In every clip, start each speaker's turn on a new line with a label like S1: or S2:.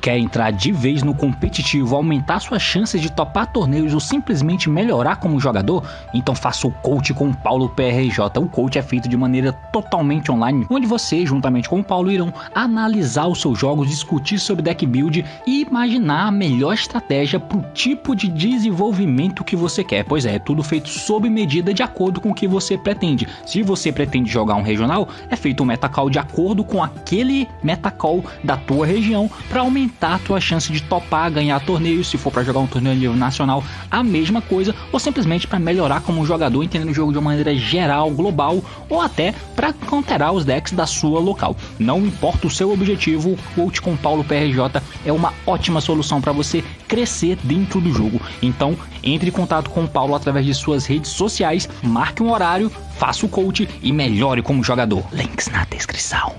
S1: Quer entrar de vez no competitivo, aumentar suas chances de topar torneios ou simplesmente melhorar como jogador? Então faça o coach com o Paulo PRJ. O coach é feito de maneira totalmente online, onde você, juntamente com o Paulo, irão analisar os seus jogos, discutir sobre deck build e imaginar a melhor estratégia para o tipo de desenvolvimento que você quer. Pois é tudo feito sob medida de acordo com o que você pretende. Se você pretende jogar um regional, é feito um metacall de acordo com aquele metacall da tua região para aumentar a tua chance de topar, ganhar torneios. Se for para jogar um torneio a nível nacional, a mesma coisa, ou simplesmente para melhorar como jogador, entendendo o jogo de uma maneira geral, global, ou até para counterar os decks da sua local. Não importa o seu objetivo, o coach com Paulo PRJ é uma ótima solução para você crescer dentro do jogo. Então, entre em contato com o Paulo através de suas redes sociais, marque um horário, faça o coach e melhore como jogador. Links na descrição.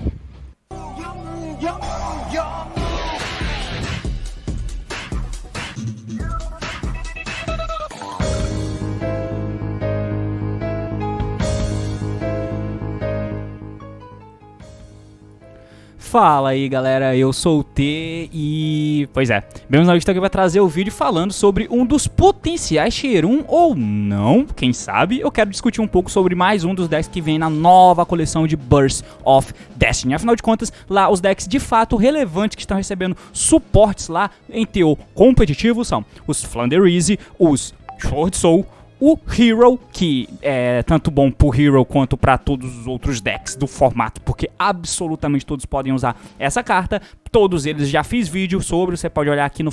S2: Fala aí galera, eu sou o T e... Pois é, Bemos na Vista aqui vai trazer o vídeo falando sobre um dos potenciais Tier 1 ou não, quem sabe. Eu quero discutir um pouco sobre mais um dos decks que vem na nova coleção de Burst of Destiny. Afinal de contas, lá os decks de fato relevantes que estão recebendo suportes lá em teor competitivo são os Flanderize, os Sword Soul, o Hero, que é tanto bom pro Hero quanto para todos os outros decks do formato, porque absolutamente todos podem usar essa carta. Todos eles já fiz vídeo sobre, você pode olhar aqui no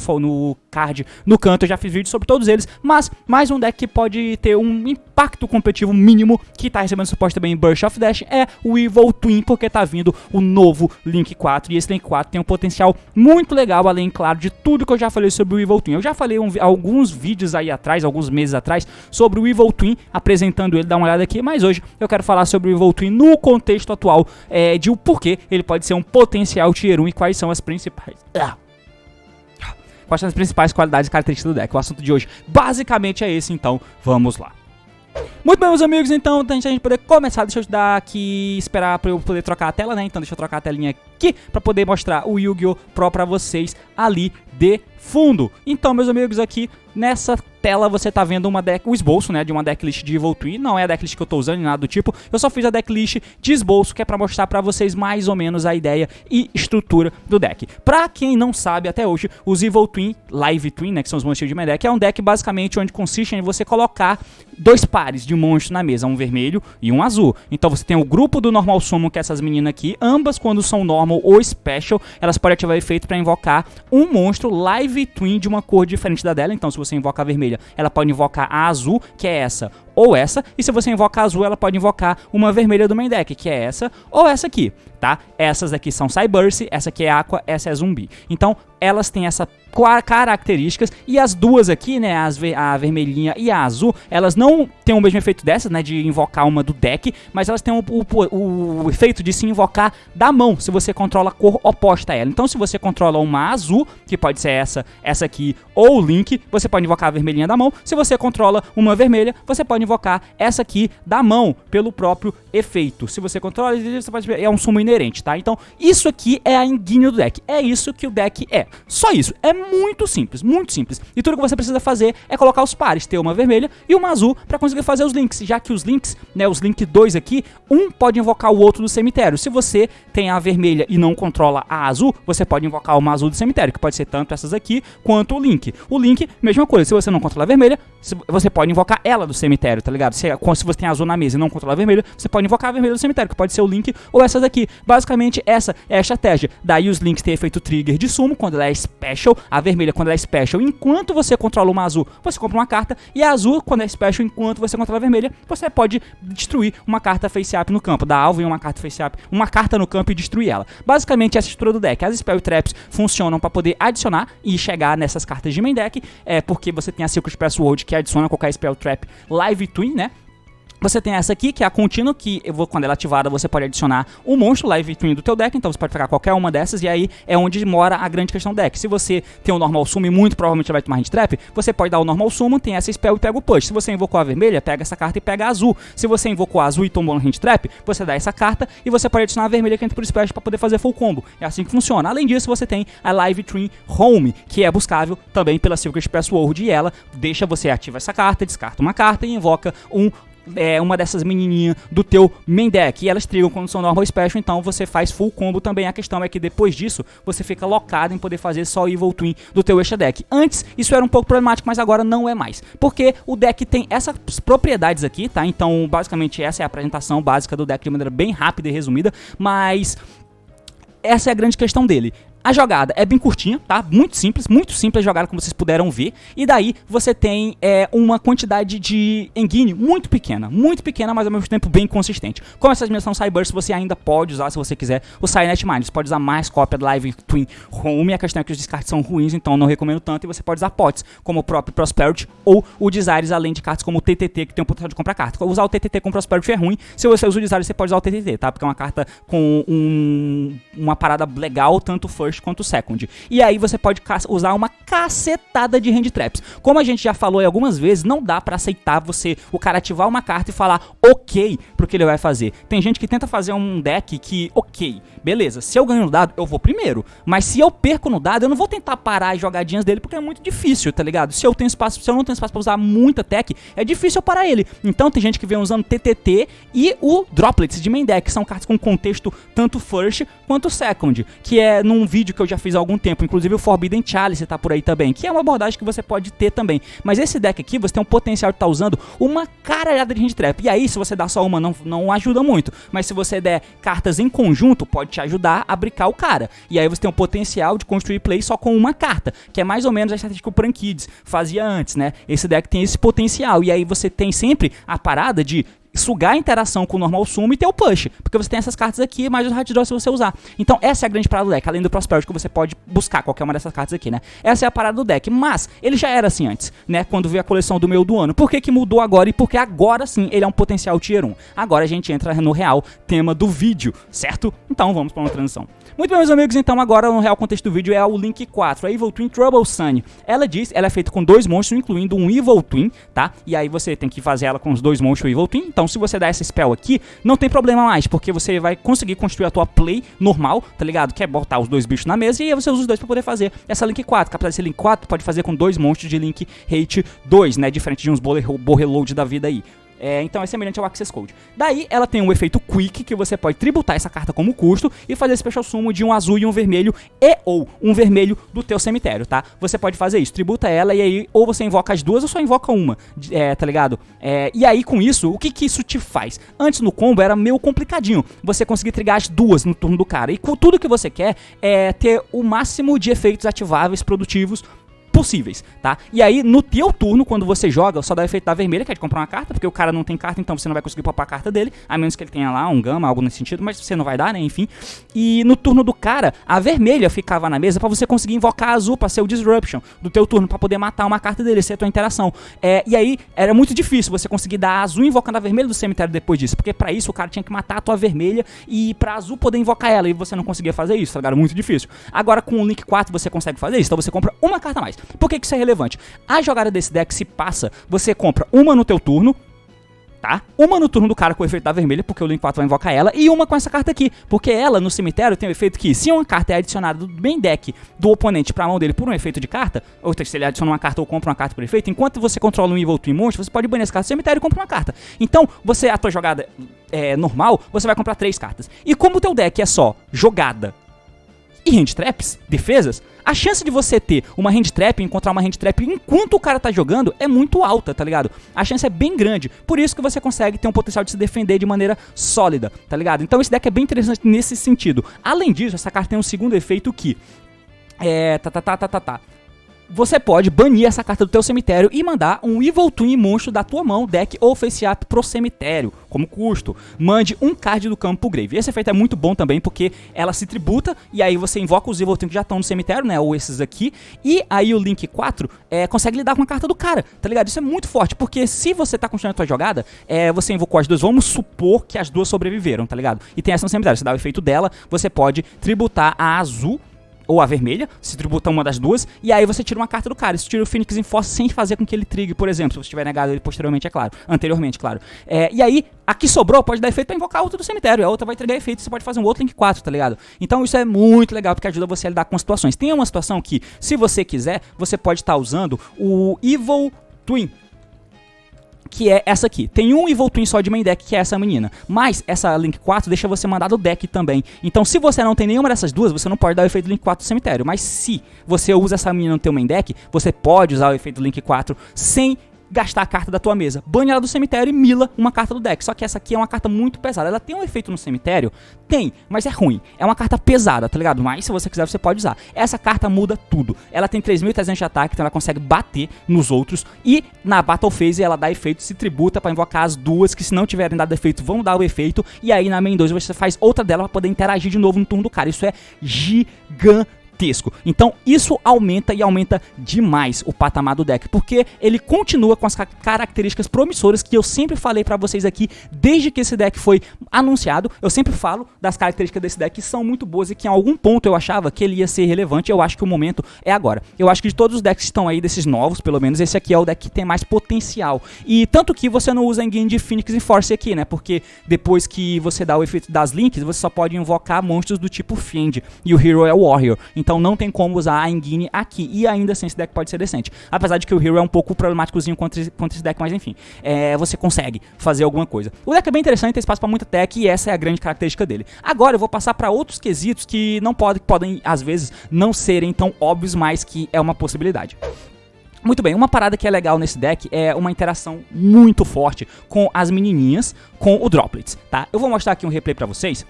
S2: card, no canto, eu já fiz vídeo sobre todos eles, mas mais um deck que pode ter um impacto competitivo mínimo, que tá recebendo suporte também em Burst of Dash, é o Evil Twin, porque tá vindo o novo Link 4, e esse Link 4 tem um potencial muito legal, além, claro, de tudo que eu já falei sobre o Evil Twin. Eu já falei alguns vídeos aí atrás, alguns meses atrás, sobre o Evil Twin, apresentando ele, dá uma olhada aqui, mas hoje eu quero falar sobre o Evil Twin no contexto atual, de o porquê ele pode ser um potencial Tier 1 e quais são as principais... Quais são as principais qualidades e características do deck. O assunto de hoje basicamente é esse, então vamos lá. Muito bem, meus amigos, então, antes da gente poder começar, deixa eu dar aqui, esperar pra eu poder trocar a tela, né? Então deixa eu trocar a telinha aqui pra poder mostrar o Yu-Gi-Oh! Pro pra vocês ali de fundo. Então, meus amigos, aqui nessa tela você tá vendo o esboço, né, de uma decklist de Evil Twin. Não é a decklist que eu tô usando, nem nada do tipo. Eu só fiz a decklist de esboço, que é pra mostrar pra vocês mais ou menos a ideia e estrutura do deck. Pra quem não sabe, até hoje, os Evil Twin, Live Twin, né, que são os monstros de main deck, é um deck basicamente onde consiste em você colocar dois pares de monstros na mesa, um vermelho e um azul. Então você tem o grupo do Normal Summon, que é essas meninas aqui, ambas quando são Normal ou Special, elas podem ativar efeito pra invocar um monstro Live Twin de uma cor diferente da dela. Então se você invoca a vermelha, ela pode invocar a azul, que é essa ou essa, e se você invoca a azul, ela pode invocar uma vermelha do main deck, que é essa ou essa aqui, tá? Essas aqui são Cyburst, essa aqui é Aqua, essa é Zumbi. Então elas têm essas características, e as duas aqui, né, a vermelhinha e a azul, elas não têm o mesmo efeito dessas, né, de invocar uma do deck, mas elas têm o efeito de se invocar da mão, se você controla a cor oposta a ela. Então se você controla uma azul, que pode ser essa aqui, ou o Link, você pode invocar a vermelhinha da mão. Se você controla uma vermelha, você pode invocar essa aqui da mão, pelo próprio efeito. Se você controla, você pode... é um sumo inerente, tá? Então isso aqui é a enguinha do deck, é isso que o deck é. Só isso, é muito simples, muito simples. E tudo que você precisa fazer é colocar os pares, ter uma vermelha e uma azul para conseguir fazer os links, já que os links, né, os link 2 aqui, um pode invocar o outro do cemitério. Se você tem a vermelha e não controla a azul, você pode invocar uma azul do cemitério, que pode ser tanto essas aqui quanto o Link. O Link, mesma coisa, se você não controla a vermelha, você pode invocar ela do cemitério, tá ligado? Se você tem a azul na mesa e não controla a vermelha, você pode invocar a vermelha do cemitério, que pode ser o Link ou essas aqui. Basicamente essa é a estratégia. Daí os links têm efeito trigger de sumo, quando ela é special, a vermelha quando ela é special, enquanto você controla uma azul, você compra uma carta, e a azul quando é special, enquanto você controla a vermelha, você pode destruir uma carta face-up no campo, dar alvo em uma carta face-up, uma carta no campo e destruir ela. Basicamente essa é a estrutura do deck. As Spell Traps funcionam para poder adicionar e chegar nessas cartas de main deck, porque você tem a Secret Password que adiciona qualquer Spell Trap Live Twin, né? Você tem essa aqui, que é a contínua, que quando ela é ativada, você pode adicionar um monstro Live Twin do teu deck, então você pode pegar qualquer uma dessas, e aí é onde mora a grande questão do deck. Se você tem o Normal Summon e muito provavelmente vai tomar Hand Trap, você pode dar o Normal Summon, tem essa spell e pega o Push. Se você invocou a vermelha, pega essa carta e pega a azul. Se você invocou a azul e tomou no Hand Trap, você dá essa carta e você pode adicionar a vermelha que entra por Special para poder fazer full combo. É assim que funciona. Além disso, você tem a Live Twin Home, que é buscável também pela Secret Password, e ela deixa você ativar essa carta, descarta uma carta e invoca uma dessas menininhas do teu main deck, e elas trigam quando são normal special, então você faz full combo também. A questão é que depois disso você fica locado em poder fazer só Evil Twin do teu extra deck. Antes isso era um pouco problemático, mas agora não é mais, porque o deck tem essas propriedades aqui, tá? Então basicamente essa é a apresentação básica do deck de maneira bem rápida e resumida, mas essa é a grande questão dele. A jogada é bem curtinha, tá? Muito simples a jogada, como vocês puderam ver. E daí você tem uma quantidade de engine muito pequena, mas ao mesmo tempo bem consistente. Como essas minhas são Cyburst, você ainda pode usar, se você quiser, o Cynet Mind. Você pode usar mais cópia do Live Twin Home. A questão é que os descartes são ruins, então eu não recomendo tanto. E você pode usar pots, como o próprio Prosperity ou o Desires, além de cartas como o TTT, que tem o potencial de comprar carta. Usar o TTT com Prosperity é ruim. Se você usa o Desires, você pode usar o TTT, tá? Porque é uma carta com uma parada legal, tanto first quanto second. E aí você pode usar uma cacetada de hand traps. Como a gente já falou algumas vezes, não dá pra aceitar o cara ativar uma carta e falar ok pro que ele vai fazer. Tem gente que tenta fazer um deck que, ok, beleza, se eu ganho no dado, eu vou primeiro. Mas se eu perco no dado, eu não vou tentar parar as jogadinhas dele, porque é muito difícil, tá ligado? Se eu não tenho espaço pra usar muita tech, é difícil eu parar ele. Então tem gente que vem usando TTT e o Droplets de main deck, que são cartas com contexto tanto first quanto second, que é num vídeo que eu já fiz há algum tempo, inclusive o Forbidden Chalice tá por aí também, que é uma abordagem que você pode ter também. Mas esse deck aqui, você tem um potencial de estar usando uma caralhada de hand trap. E aí, se você dá só uma, não ajuda muito. Mas se você der cartas em conjunto, pode te ajudar a bricar o cara. E aí você tem um potencial de construir play só com uma carta, que é mais ou menos a estratégia que o Prankids fazia antes, né? Esse deck tem esse potencial. E aí você tem sempre a parada de sugar a interação com o normal sumo e ter o push, porque você tem essas cartas aqui, mais os hard draw se você usar. Então essa é a grande parada do deck, além do Prosperity, que você pode buscar qualquer uma dessas cartas aqui, né? Essa é a parada do deck, mas ele já era assim antes, né? Quando veio a coleção do meio do ano. Por que que mudou agora? E porque agora sim ele é um potencial tier 1. Agora a gente entra no real tema do vídeo, certo? Então vamos para uma transição. Muito bem, meus amigos, então agora no real contexto do vídeo é o Link 4, a Evil Twin Trouble Sun. Ela é feita com 2 monstros, incluindo um Evil Twin, tá? E aí você tem que fazer ela com os 2 monstros Evil Twin. Então se você der essa spell aqui, não tem problema mais, porque você vai conseguir construir a tua play normal, tá ligado? Que é botar os 2 bichos na mesa, e aí você usa os 2 pra poder fazer essa Link 4. Apesar desse Link 4, pode fazer com 2 monstros de Link Hate 2, né? Diferente de uns Borreload da vida aí. Então é semelhante ao Access Code. Daí ela tem um efeito Quick, que você pode tributar essa carta como custo e fazer Special Summon de um azul e um vermelho, ou um vermelho do teu cemitério, tá? Você pode fazer isso, tributa ela e aí ou você invoca as duas ou só invoca uma, tá ligado? E aí com isso, o que isso te faz? Antes no combo era meio complicadinho você conseguir trigar as duas no turno do cara, e com tudo que você quer é ter o máximo de efeitos ativáveis produtivos possíveis, tá? E aí, no teu turno, quando você joga, só dá o efeito da vermelha, que é de comprar uma carta, porque o cara não tem carta, então você não vai conseguir popar a carta dele, a menos que ele tenha lá um gama, algo nesse sentido, mas você não vai dar, né? Enfim. E no turno do cara, a vermelha ficava na mesa pra você conseguir invocar a azul pra ser o Disruption do teu turno, pra poder matar uma carta dele, ser a tua interação. E aí, era muito difícil você conseguir dar a azul invocando a vermelha do cemitério depois disso, porque pra isso o cara tinha que matar a tua vermelha e pra azul poder invocar ela, e você não conseguia fazer isso, tá ligado? Muito difícil. Agora, com o Link 4 você consegue fazer isso, então você compra uma carta a mais. Por que isso é relevante? A jogada desse deck se passa, você compra uma no teu turno, tá? Uma no turno do cara com o efeito da vermelha, porque o Link 4 vai invocar ela, e uma com essa carta aqui, porque ela no cemitério tem o efeito que, se uma carta é adicionada do main deck do oponente pra mão dele por um efeito de carta, ou se ele adiciona uma carta ou compra uma carta por efeito, enquanto você controla um Evil Twin Monster, você pode banir essa carta do cemitério e compra uma carta. Então, a tua jogada normal, você vai comprar 3 cartas. E como o teu deck é só jogada e hand traps, defesas, a chance de você ter uma hand trap, encontrar uma hand trap enquanto o cara tá jogando é muito alta, tá ligado? A chance é bem grande, por isso que você consegue ter um potencial de se defender de maneira sólida, tá ligado? Então esse deck é bem interessante nesse sentido. Além disso, essa carta tem um segundo efeito que você pode banir essa carta do teu cemitério e mandar um Evil Twin monstro da tua mão, deck ou face-up pro cemitério, como custo. Mande um card do campo pro grave. Esse efeito é muito bom também, porque ela se tributa, e aí você invoca os Evil Twin que já estão no cemitério, né, ou esses aqui, e aí o Link 4 consegue lidar com a carta do cara, tá ligado? Isso é muito forte, porque se você tá construindo a tua jogada, você invocou as duas, vamos supor que as duas sobreviveram, tá ligado? E tem essa no cemitério, você dá o efeito dela, você pode tributar a azul, ou a vermelha, se tributa uma das duas, e aí você tira uma carta do cara. Isso tira o Phoenix in Force sem fazer com que ele trigue, por exemplo, se você tiver negado ele posteriormente, é claro. Anteriormente, claro. E aí, a que sobrou pode dar efeito pra invocar a outra do cemitério, a outra vai trigar efeito, você pode fazer um outro Link 4, tá ligado? Então isso é muito legal, porque ajuda você a lidar com situações. Tem uma situação que, se você quiser, você pode estar usando o Evil Twin, que é essa aqui. Tem um Evil Twin só de main deck, que é essa menina. Mas essa Link 4 deixa você mandar do deck também. Então se você não tem nenhuma dessas duas, você não pode dar o efeito Link 4 do cemitério. Mas se você usa essa menina no teu main deck, você pode usar o efeito Link 4 sem gastar a carta da tua mesa. Bane ela do cemitério e mila uma carta do deck. Só que essa aqui é uma carta muito pesada. Ela tem um efeito no cemitério? Tem, mas é ruim. É uma carta pesada, tá ligado? Mas se você quiser, você pode usar. Essa carta muda tudo. Ela tem 3.300 de ataque, então ela consegue bater nos outros. E na Battle Phase ela dá efeito, se tributa pra invocar as duas, que se não tiverem dado efeito, vão dar o efeito. E aí na main 2 você faz outra dela pra poder interagir de novo no turno do cara. Isso é gigantesco. Então isso aumenta e aumenta demais o patamar do deck, porque ele continua com as características promissoras que eu sempre falei pra vocês aqui, desde que esse deck foi anunciado. Eu sempre falo das características desse deck que são muito boas e que em algum ponto eu achava que ele ia ser relevante. Eu acho que o momento é agora. Eu acho que de todos os decks que estão aí, desses novos, pelo menos, esse aqui é o deck que tem mais potencial. E tanto que você não usa a engine de Phoenix in Force aqui, né, porque depois que você dá o efeito das links, você só pode invocar monstros do tipo Fiend, e o Hero é o Warrior. Então não tem como usar a engine aqui, e ainda assim esse deck pode ser decente. Apesar de que o Hero é um pouco problemáticozinho contra esse deck, mas enfim, você consegue fazer alguma coisa. O deck é bem interessante, tem espaço pra muita tech, e essa é a grande característica dele. Agora eu vou passar pra outros quesitos que não podem às vezes não serem tão óbvios, mas que é uma possibilidade. Muito bem, uma parada que é legal nesse deck é uma interação muito forte com as menininhas, com o Droplets, tá? Eu vou mostrar aqui um replay pra vocês.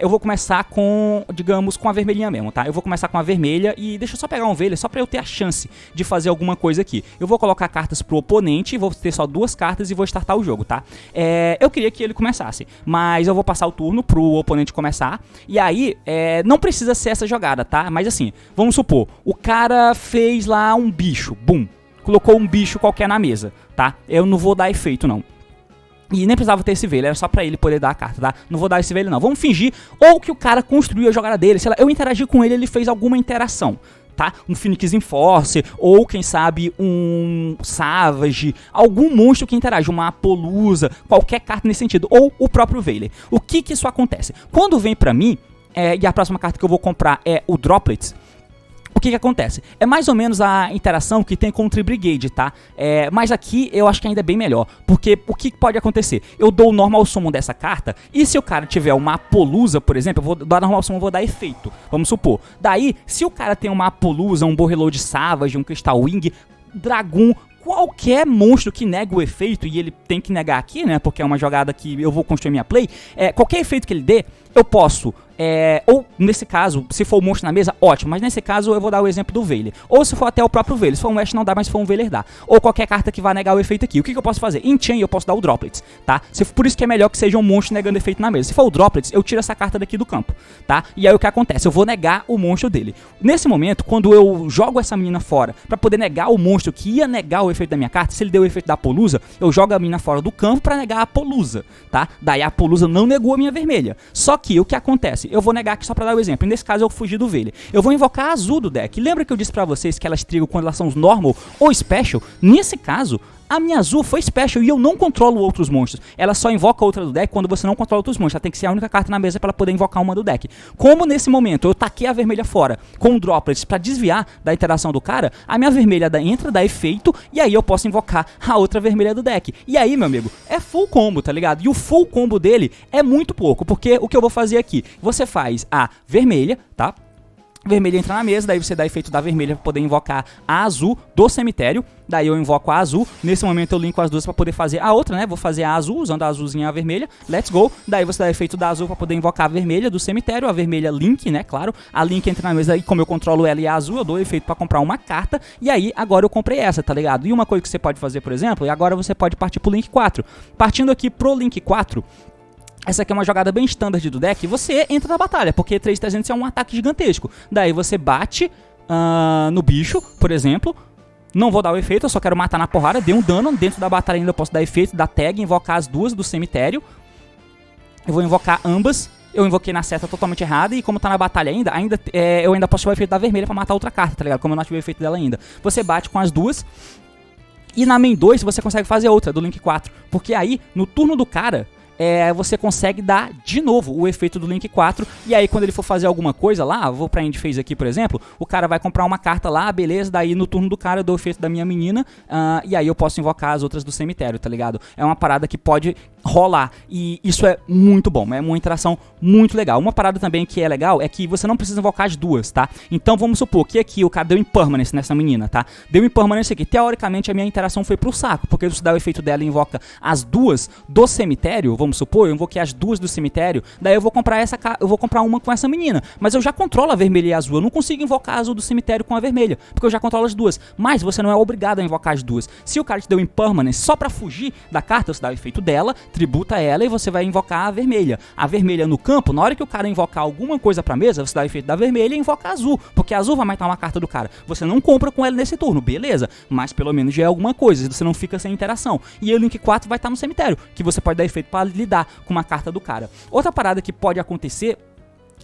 S2: Eu vou começar com, digamos, com a vermelhinha mesmo, tá? Eu vou começar com a vermelha e deixa eu só pegar um Veiler, só pra eu ter a chance de fazer alguma coisa aqui. Eu vou colocar cartas pro oponente, vou ter só 2 cartas e vou startar o jogo, tá? Eu queria que ele começasse, mas eu vou passar o turno pro oponente começar. E aí, não precisa ser essa jogada, tá? Mas assim, vamos supor, o cara fez lá um bicho, bum. Colocou um bicho qualquer na mesa, tá? Eu não vou dar efeito, não. E nem precisava ter esse Veiler, era só pra ele poder dar a carta, tá? Não vou dar esse Veiler, não. Vamos fingir ou que o cara construiu a jogada dele, sei lá, eu interagi com ele, ele fez alguma interação, tá? Um Phoenix in Force, ou quem sabe um Savage, algum monstro que interage, uma Apollousa, qualquer carta nesse sentido, ou o próprio Veiler. O que isso acontece? Quando vem pra mim, e a próxima carta que eu vou comprar é o Droplets, o que acontece? É mais ou menos a interação que tem com o Tri-Brigade, tá? Mas aqui eu acho que ainda é bem melhor, porque o que pode acontecer? Eu dou o Normal Summon dessa carta, e se o cara tiver uma Apollousa, por exemplo, eu vou dar Normal Summon, vou dar efeito, vamos supor. Daí, se o cara tem uma Apollousa, um Borreload Savage, um Crystal Wing, Dragoon, qualquer monstro que nega o efeito, e ele tem que negar aqui, né, porque é uma jogada que eu vou construir minha play, qualquer efeito que ele dê, eu posso, ou nesse caso, se for o monstro na mesa, ótimo, mas nesse caso eu vou dar o exemplo do Veiler, ou se for até o próprio Veiler, se for um Ash não dá, mas se for um Veiler dá, ou qualquer carta que vá negar o efeito aqui. O que eu posso fazer? Em Chain eu posso dar o Droplets, tá? Por isso que é melhor que seja um monstro negando efeito na mesa. Se for o Droplets, eu tiro essa carta daqui do campo, tá? E aí o que acontece? Eu vou negar o monstro dele. Nesse momento, quando eu jogo essa menina fora, pra poder negar o monstro que ia negar o efeito da minha carta, se ele deu o efeito da Apollousa, eu jogo a menina fora do campo pra negar a Apollousa, tá? Daí a Apollousa não negou a minha vermelha. Só que o que acontece? Eu vou negar aqui só pra dar o exemplo. Nesse caso eu fugi do Veiler. Eu vou invocar a azul do deck. Lembra que eu disse pra vocês que elas trigam quando elas são normal ou special? Nesse caso, a minha azul foi special e eu não controlo outros monstros. Ela só invoca outra do deck quando você não controla outros monstros. Ela tem que ser a única carta na mesa para ela poder invocar uma do deck. Como nesse momento eu taquei a vermelha fora com o Droplets para desviar da interação do cara, a minha vermelha entra, dá efeito, e aí eu posso invocar a outra vermelha do deck. E aí, meu amigo, é full combo, tá ligado? E o full combo dele é muito pouco, porque o que eu vou fazer aqui? Você faz a vermelha, tá? Vermelha entra na mesa, daí você dá efeito da vermelha pra poder invocar a azul do cemitério. Daí eu invoco a azul, nesse momento eu linko as duas pra poder fazer a outra, né? Vou fazer a azul, usando a azulzinha e a vermelha, let's go. Daí você dá efeito da azul pra poder invocar a vermelha do cemitério, a vermelha link, né? Claro, a link entra na mesa e como eu controlo ela e a azul, eu dou efeito pra comprar uma carta. E aí, agora eu comprei essa, tá ligado? E uma coisa que você pode fazer, por exemplo, e agora você pode partir pro link 4. Partindo aqui pro link 4... Essa aqui é uma jogada bem standard do deck, você entra na batalha, porque 3.300 é um ataque gigantesco. Daí você bate no bicho, por exemplo, não vou dar o efeito, eu só quero matar na porrada, dei um dano, dentro da batalha ainda eu posso dar efeito, dar tag, invocar as duas do cemitério. Eu vou invocar ambas, eu invoquei na seta totalmente errada e como tá na batalha ainda eu ainda posso tirar o efeito da vermelha pra matar outra carta, tá ligado? Como eu não ativei o efeito dela ainda. Você bate com as duas e na main 2 você consegue fazer outra, do link 4, porque aí, no turno do cara... você consegue dar de novo o efeito do link 4. E aí quando ele for fazer alguma coisa lá, vou pra end phase aqui por exemplo, o cara vai comprar uma carta lá, beleza, daí no turno do cara eu dou o efeito da minha menina, e aí eu posso invocar as outras do cemitério, tá ligado? É uma parada que pode rolar, e isso é muito bom, é uma interação muito legal. Uma parada também que é legal é que você não precisa invocar as duas, tá? Então vamos supor que aqui o cara deu impermanence nessa menina, tá? Deu impermanence aqui, teoricamente a minha interação foi pro saco, porque você dá o efeito dela e invoca as duas do cemitério, vamos supor, eu invoquei as duas do cemitério, daí eu vou comprar uma com essa menina, mas eu já controlo a vermelha e a azul, eu não consigo invocar a azul do cemitério com a vermelha, porque eu já controlo as duas, mas você não é obrigado a invocar as duas. Se o cara te deu impermanence só pra fugir da carta, você dá o efeito dela, tributa ela e você vai invocar a vermelha. A vermelha no campo, na hora que o cara invocar alguma coisa pra mesa, você dá o efeito da vermelha e invoca a azul, porque a azul vai matar uma carta do cara. Você não compra com ela nesse turno, beleza, mas pelo menos já é alguma coisa, você não fica sem interação. E aí o link 4 vai estar no cemitério, que você pode dar efeito pra lidar com uma carta do cara. Outra parada que pode acontecer,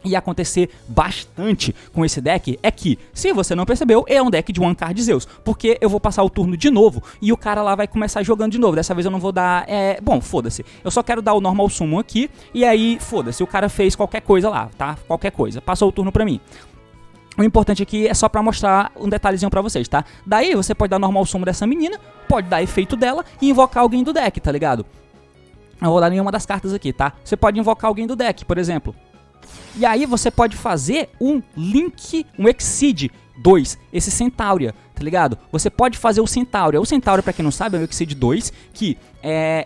S2: e acontecer bastante com esse deck, é que, se você não percebeu, é um deck de One Card Zeus, porque eu vou passar o turno de novo e o cara lá vai começar jogando de novo. Dessa vez eu não vou dar, bom, foda-se, eu só quero dar o normal summon aqui, e aí, foda-se, o cara fez qualquer coisa lá, tá? Qualquer coisa, passou o turno pra mim. O importante aqui é só pra mostrar um detalhezinho pra vocês, tá? Daí você pode dar normal summon dessa menina, pode dar efeito dela e invocar alguém do deck, tá ligado? Eu vou dar nenhuma das cartas aqui, tá? Você pode invocar alguém do deck, por exemplo. E aí você pode fazer um Link, um Exceed 2, esse Centauria, tá ligado? Você pode fazer o Centauria. O Centauria, pra quem não sabe, é o Exceed 2, que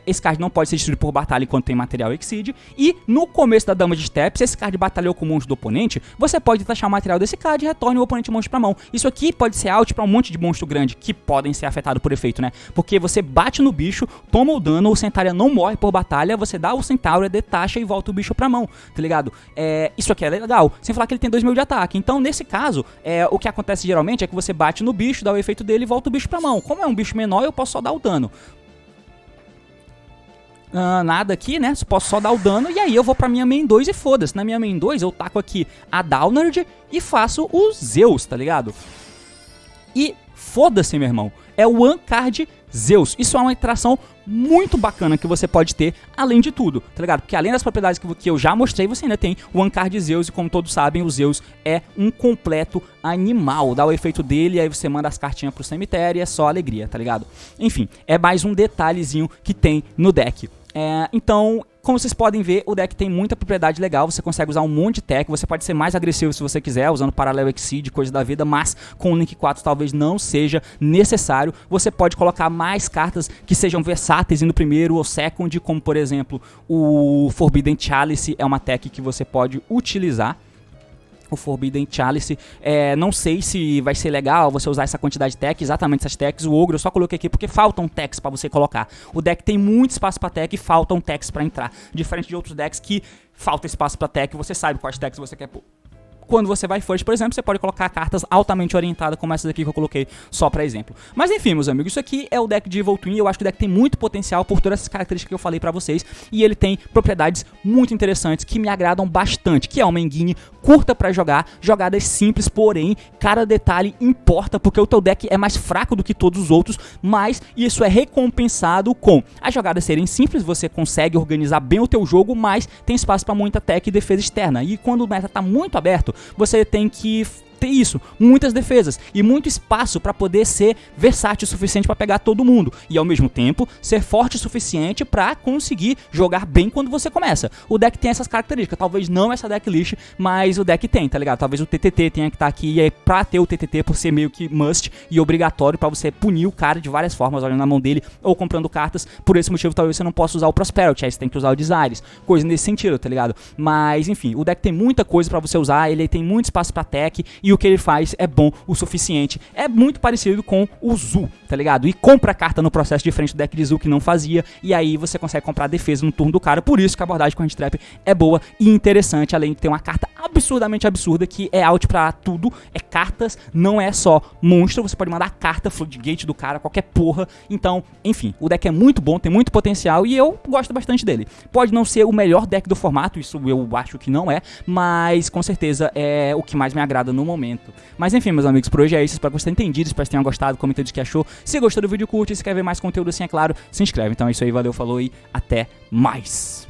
S2: esse card não pode ser destruído por batalha enquanto tem material Exceed. E no começo da dama de step, se esse card batalhou com o monstro do oponente, você pode taxar o material desse card e retorne o oponente monstro pra mão. Isso aqui pode ser out pra um monte de monstro grande que podem ser afetados por efeito, né? Porque você bate no bicho, toma o dano, o Centauria não morre por batalha, você dá o Centauria, detacha e volta o bicho pra mão, tá ligado? Isso aqui é legal, sem falar que ele tem 2.000 de ataque. Então, nesse caso, o que acontece geralmente é que você bate no bicho, dá o efeito dele e volta o bicho pra mão. Como é um bicho menor, eu posso só dar o dano. Nada aqui, né? Posso só dar o dano e aí eu vou pra minha main 2 e foda-se. Na minha main 2 eu taco aqui a Downard e faço o Zeus, tá ligado? E foda-se, meu irmão. É o One Card Zeus. Isso é uma interação muito bacana que você pode ter, além de tudo, tá ligado? Porque além das propriedades que eu já mostrei, você ainda tem o One Card Zeus. E como todos sabem, o Zeus é um completo animal. Dá o efeito dele, aí você manda as cartinhas pro cemitério e é só alegria, tá ligado? Enfim, é mais um detalhezinho que tem no deck. Então, como vocês podem ver, o deck tem muita propriedade legal, você consegue usar um monte de tech, você pode ser mais agressivo se você quiser, usando Parallel Exceed, coisa da vida, mas com o Link 4 talvez não seja necessário. Você pode colocar mais cartas que sejam versáteis no primeiro ou second, como por exemplo, o Forbidden Chalice é uma tech que você pode utilizar. O Forbidden Chalice, não sei se vai ser legal você usar essa quantidade de tech, exatamente essas techs. O Ogro eu só coloquei aqui porque faltam techs pra você colocar. O deck tem muito espaço pra tech e faltam techs pra entrar. Diferente de outros decks que falta espaço pra tech, você sabe quais techs você quer pôr. Quando você vai first, por exemplo, você pode colocar cartas altamente orientadas, como essa daqui que eu coloquei só pra exemplo. Mas enfim, meus amigos, isso aqui é o deck de Evil Twin. Eu acho que o deck tem muito potencial por todas essas características que eu falei pra vocês. E ele tem propriedades muito interessantes que me agradam bastante, que é uma engine curta pra jogar, jogadas simples, porém, cada detalhe importa, porque o teu deck é mais fraco do que todos os outros, mas isso é recompensado com as jogadas serem simples, você consegue organizar bem o teu jogo, mas tem espaço pra muita tech e defesa externa. E quando o meta tá muito aberto, você tem que ter isso, muitas defesas e muito espaço pra poder ser versátil o suficiente pra pegar todo mundo e ao mesmo tempo ser forte o suficiente pra conseguir jogar bem quando você começa. O deck tem essas características, talvez não essa decklist, mas o deck tem, tá ligado? Talvez o TTT tenha que estar aqui e é pra ter o TTT por ser meio que must e obrigatório pra você punir o cara de várias formas, olhando na mão dele ou comprando cartas. Por esse motivo talvez você não possa usar o Prosperity, aí você tem que usar o Desires, coisa nesse sentido, tá ligado? Mas enfim, o deck tem muita coisa pra você usar, ele tem muito espaço pra tech e o que ele faz é bom o suficiente. É muito parecido com o Zu, tá ligado? E compra carta no processo diferente do deck de Zu que não fazia, e aí você consegue comprar defesa no turno do cara. Por isso que a abordagem com Hand Trap é boa e interessante, além de ter uma carta absurdamente absurda que é out pra tudo, é cartas, não é só monstro, você pode mandar carta, floodgate do cara, qualquer porra. Então, enfim, o deck é muito bom, tem muito potencial e eu gosto bastante dele. Pode não ser o melhor deck do formato, isso eu acho que não é, mas com certeza é o que mais me agrada no momento. Mas enfim, meus amigos, por hoje é isso, espero que vocês tenham entendido, espero que tenham gostado, comenta o que achou. Se gostou do vídeo, curte, se quer ver mais conteúdo assim, é claro, se inscreve. Então é isso aí, valeu, falou e até mais.